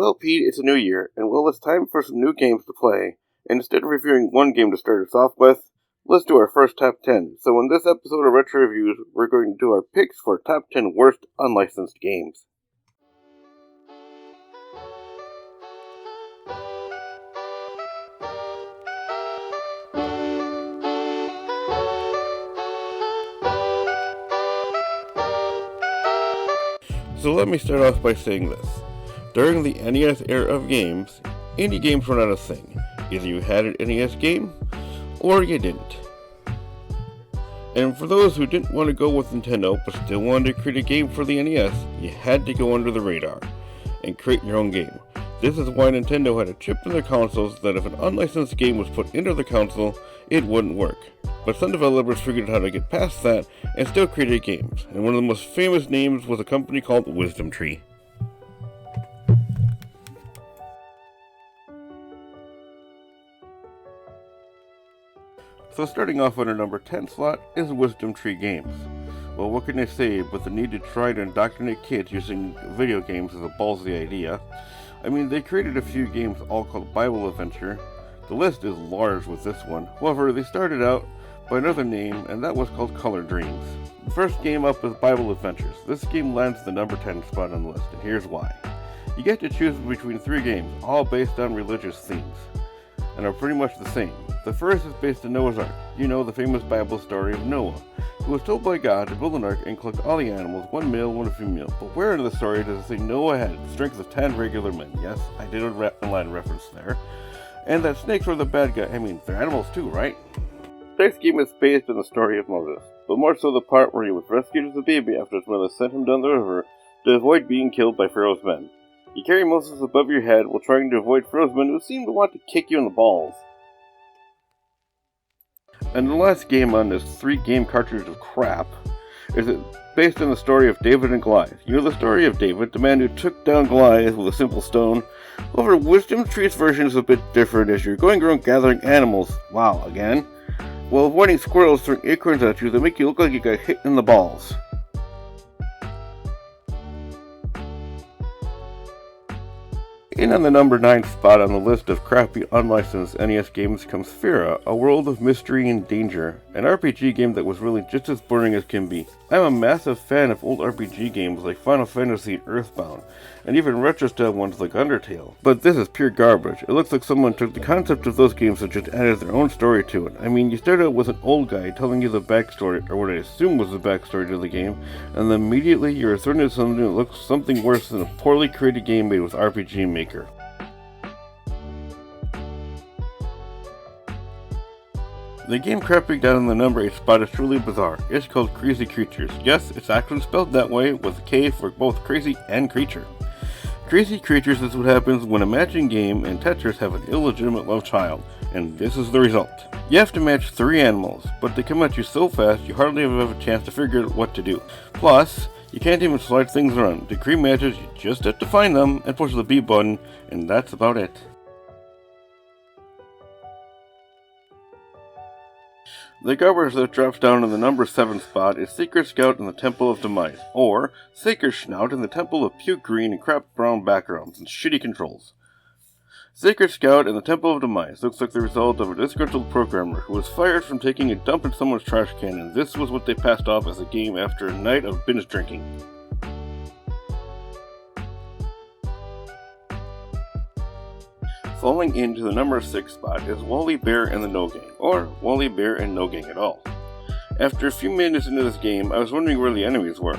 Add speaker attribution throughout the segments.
Speaker 1: Well, Pete, it's a new year, and well, it's time for some new games to play. And instead of reviewing one game to start us off with, let's do our first top 10. So in this episode of Retro Reviews, we're going to do our picks for top 10 worst unlicensed games. So let me start off by saying this. During the NES era of games, indie games were not a thing. Either you had an NES game, or you didn't. And for those who didn't want to go with Nintendo, but still wanted to create a game for the NES, you had to go under the radar, and create your own game. This is why Nintendo had a chip in their consoles that if an unlicensed game was put into the console, it wouldn't work. But some developers figured out how to get past that and still created games, and one of the most famous names was a company called Wisdom Tree. So starting off on our number 10 slot is Wisdom Tree Games. Well, what can I say, but the need to try to indoctrinate kids using video games is a ballsy idea. I mean, they created a few games all called Bible Adventure. The list is large with this one. However, they started out by another name, and that was called Color Dreams. The first game up is Bible Adventures. This game lands the number 10 spot on the list, and here's why. You get to choose between 3 games, all based on religious themes, and are pretty much the same. The first is based on Noah's Ark. You know, the famous Bible story of Noah, who was told by God to build an ark and collect all the animals, one male, one female. But where in the story does it say Noah had the strength of 10 regular men? Yes, I did a line reference there. And that snakes were the bad guy. I mean, they're animals too, right? The next game is based on the story of Moses, but more so the part where he was rescued as a baby after his mother sent him down the river to avoid being killed by Pharaoh's men. You carry Moses above your head while trying to avoid Pharaoh's men who seem to want to kick you in the balls. And the last game on this 3-game cartridge of crap is based on the story of David and Goliath. You know the story of David, the man who took down Goliath with a simple stone? However, Wisdom Tree's version is a bit different as you're going around gathering animals, wow, again, while avoiding squirrels throwing acorns at you that make you look like you got hit in the balls. In on the number 9 spot on the list of crappy unlicensed NES games comes Fira, a world of mystery and danger, an RPG game that was really just as boring as can be. I'm a massive fan of old RPG games like Final Fantasy and Earthbound, and even retro-style ones like Undertale, but this is pure garbage. It looks like someone took the concept of those games and just added their own story to it. I mean, you start out with an old guy telling you the backstory, or what I assume was the backstory to the game, and then immediately you're thrown into something that looks something worse than a poorly created game made with RPG Maker. The game crapping down in the number 8 spot is truly bizarre. It's called Crazy Creatures. Yes, it's actually spelled that way with a K for both crazy and creature. Crazy Creatures is what happens when a matching game and Tetris have an illegitimate love child, and this is the result. You have to match 3 animals, but they come at you so fast you hardly ever have a chance to figure out what to do. Plus, you can't even slide things around. To create matches, you just have to find them and push the B button, and that's about it. The garbage that drops down in the number 7 spot is Secret Scout in the Temple of Demise, or Sacred Schnout in the Temple of Puke Green and Crap Brown backgrounds and shitty controls. Sacred Scout in the Temple of Demise looks like the result of a disgruntled programmer who was fired from taking a dump in someone's trash can, and this was what they passed off as a game after a night of binge drinking. Falling into the number 6 spot is Wally Bear and the No Gang, or Wally Bear and No Gang at all. After a few minutes into this game, I was wondering where the enemies were.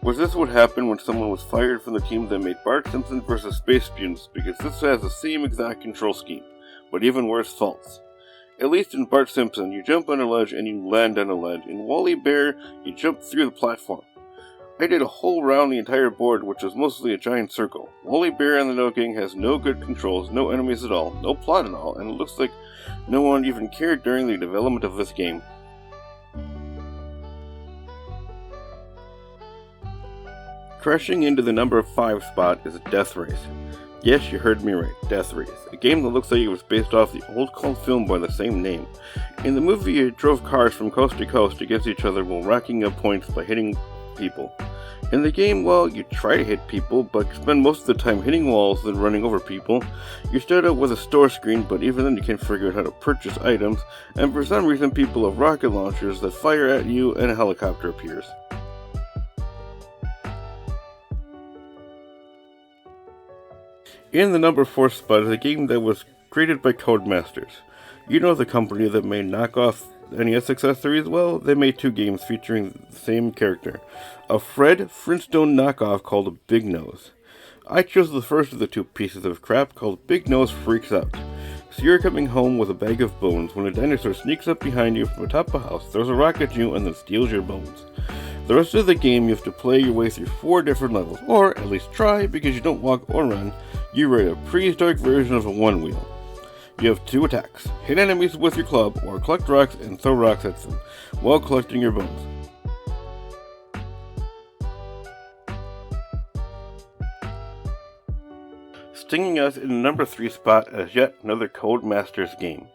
Speaker 1: Was this what happened when someone was fired from the team that made Bart Simpson vs. Space Students, because this has the same exact control scheme, but even worse faults. At least in Bart Simpson, you jump on a ledge and you land on a ledge. In Wally Bear, you jump through the platform. I did a whole round the entire board, which was mostly a giant circle. Wally Bear and the No Gang has no good controls, no enemies at all, no plot at all, and it looks like no one even cared during the development of this game. Crashing into the number 5 spot is Death Race. Yes, you heard me right, Death Race, a game that looks like it was based off the old cult film by the same name. In the movie, it drove cars from coast to coast against each other while racking up points by hitting people. In the game, well, you try to hit people, but spend most of the time hitting walls than running over people. You start out with a store screen, but even then you can't figure out how to purchase items, and for some reason people have rocket launchers that fire at you and a helicopter appears. In the number 4 spot is a game that was created by Codemasters. You know the company that made knockoff NES accessories? Well, they made 2 games featuring the same character. A Fred Flintstone knockoff called Big Nose. I chose the first of the 2 pieces of crap called Big Nose Freaks Out. So you're coming home with a bag of bones when a dinosaur sneaks up behind you from atop a house, throws a rock at you, and then steals your bones. The rest of the game you have to play your way through 4 different levels, or at least try because you don't walk or run. You ride a prehistoric version of a one-wheel. You have 2 attacks: hit enemies with your club or collect rocks and throw rocks at them while collecting your bones. Stinging us in the number 3 spot is yet another Codemasters game.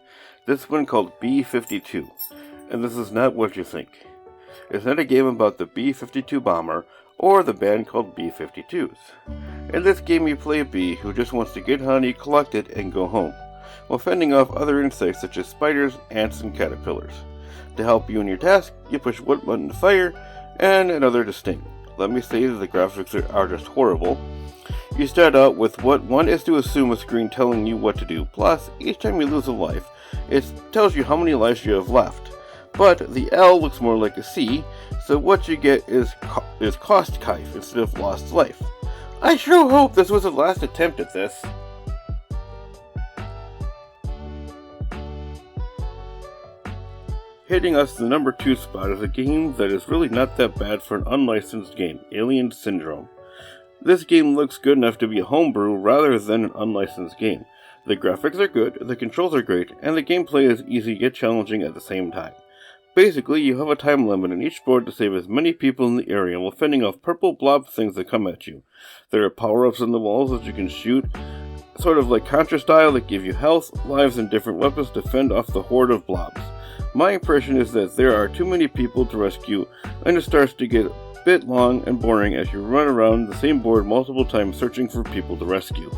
Speaker 1: This one called B-52, and this is not what you think. It's not a game about the B-52 bomber or the band called B-52s. In this game you play a bee who just wants to get honey, collect it, and go home, while fending off other insects such as spiders, ants, and caterpillars. To help you in your task, you push one button to fire and another to sting. Let me say that the graphics are just horrible. You start out with what one is to assume a screen telling you what to do, plus each time you lose a life, it tells you how many lives you have left. But the L looks more like a C, so what you get is cost kife instead of lost life. I sure hope this was the last attempt at this. Hitting us to the number 2 spot is a game that is really not that bad for an unlicensed game, Alien Syndrome. This game looks good enough to be a homebrew rather than an unlicensed game. The graphics are good, the controls are great, and the gameplay is easy yet challenging at the same time. Basically, you have a time limit on each board to save as many people in the area while fending off purple blob things that come at you. There are power-ups on the walls that you can shoot, sort of like Contra style, that give you health, lives, and different weapons to fend off the horde of blobs. My impression is that there are too many people to rescue, and it starts to get a bit long and boring as you run around the same board multiple times searching for people to rescue.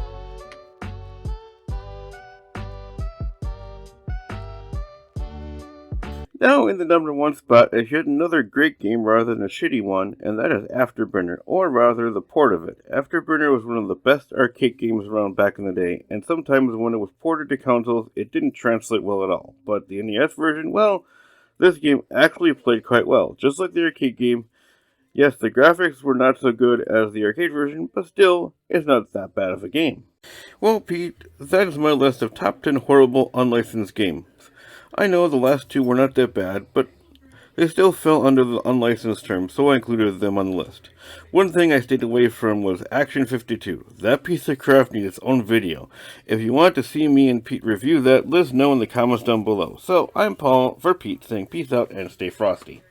Speaker 1: Now in the number 1 spot is yet another great game rather than a shitty one, and that is Afterburner, or rather the port of it. Afterburner was one of the best arcade games around back in the day, and sometimes when it was ported to consoles it didn't translate well at all. But the NES version, well, this game actually played quite well, just like the arcade game. Yes, the graphics were not so good as the arcade version, but still, it's not that bad of a game. Well, Pete, that is my list of top 10 horrible unlicensed games. I know the last 2 were not that bad, but they still fell under the unlicensed term, so I included them on the list. One thing I stayed away from was Action 52. That piece of crap needs its own video. If you want to see me and Pete review that, let us know in the comments down below. So, I'm Paul, for Pete, saying peace out and stay frosty.